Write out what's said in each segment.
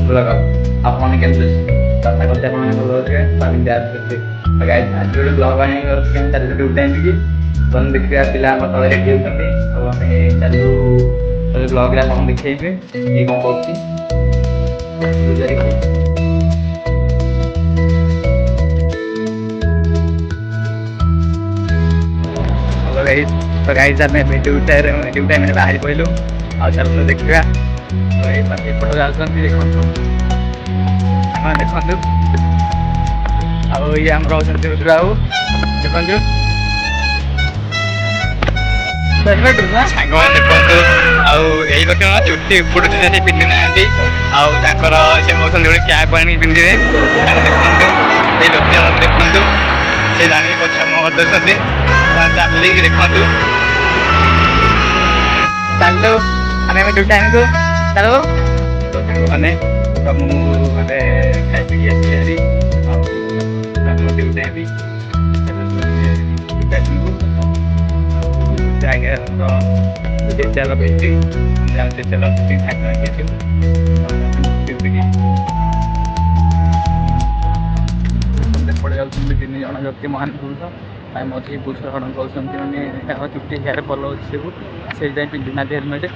Blog आपने कैसे आशा करते हैं आप लोग के पानी दिया करते गाइस आज वीडियो ब्लॉग आने और केम चल टू टाइम की बंद देखिए पिला हम तले रेडी होते तो हमें चलू तो ब्लॉग रे हम दिखेबे ये कौन करती हेलो गाइस तो गाइस आज मैं ड्यू टाइम में बाहर पइलु आ चलो देखिया तो ये पानी पड़ जासन देखो हाँ देखो ଆଉ ଇଏ ଆମର ଅଛନ୍ତି ରାଉ ଦେଖନ୍ତୁ ସାଙ୍ଗମାନେ ଦେଖନ୍ତୁ ଆଉ ଏଇ ଲୋକ ଚୁଟି ଉପୁଡୁଛି ସେ ପିନ୍ଧି ନାହାନ୍ତି ଆଉ ତାଙ୍କର ସେ କହୁଛନ୍ତି ଗୋଟେ କ୍ୟାପ୍ ଆଣିକି ପିନ୍ଧିବେ ଦେଖନ୍ତୁ ଏଇ ଲୋକ ଦେଖନ୍ତୁ ସେ ଜାଣିକି ପଛ ମୁହଁ ଦେଉଛନ୍ତି ଚାଲିକି ଦେଖନ୍ତୁ ଚାଲୁ ଆମେ ଦୁଇଟା ଆଣିବୁ ଚାଲୁ ମାନେ ସବୁ ମାନେ ଖାଇ ପିଇକି ଆସିବେ Devi, saya jalan besi, jalan besi hanya gitu, begini. Sampai pada jam 9 ini orang jauh mahan dulu, saya mau sih pusat orang kau sampai ini kalau cuti hari polo sih, saya jadi pinjam nanti helmet.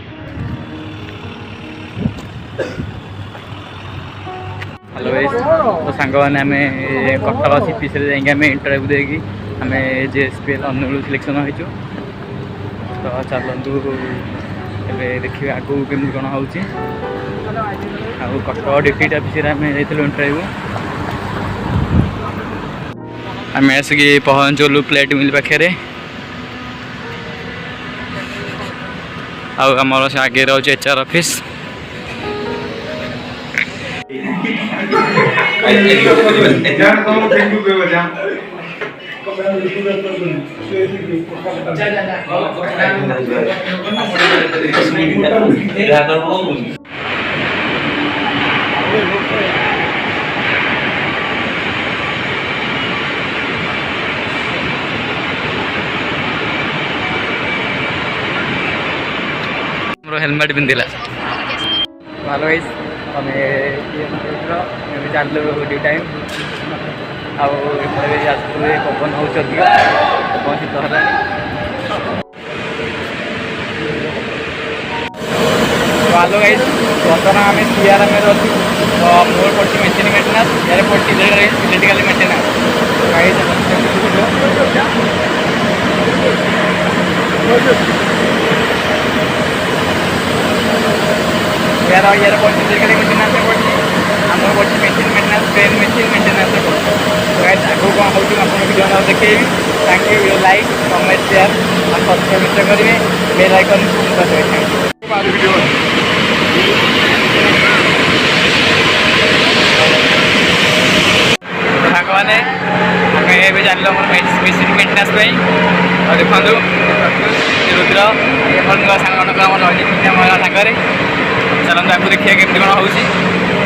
Hello guys तो सांग मैंने आम Cuttack CPC जाइए interview देगी आम JSPL Angul selection हो तो चलतु देखिए आगू केमी कौन हो कटक डिस्ट्रिक्ट ऑफिस आम जाइलु इंटरव्यू आम आसिक पहुँचलु प्लेट मिल पाखे आमर से आगे रोचे एचआर ऑफिस हेलमेट पिंधिला भलो चलू ड्यू टाइम आसुए पवन हो पवन शीत है हेलो गाइस बर्तमान आम सीआरएम अच्छी तो मोर पड़ी मेसीन मेन्टेनान्स यार पड़ी इलेक्ट्रिकल मेन्टेनान्स यार यार पड़ी इलेक्ट्रिकल मेन्टेनान्स पड़ी आम पड़ी machine maintenance train machine maintenance पड़ी गाइस आगू कौन हो वीडियो देखेबी thank you like comment share और सब्सक्राइब करेंगे बेल आइकन प्रेस करेंगे साग मैंने आम ए जान मेसीन मेन्टेनान्स और देखो रुद्र नुआ सांग सागर चलते आपको देखिए केमती कौन हो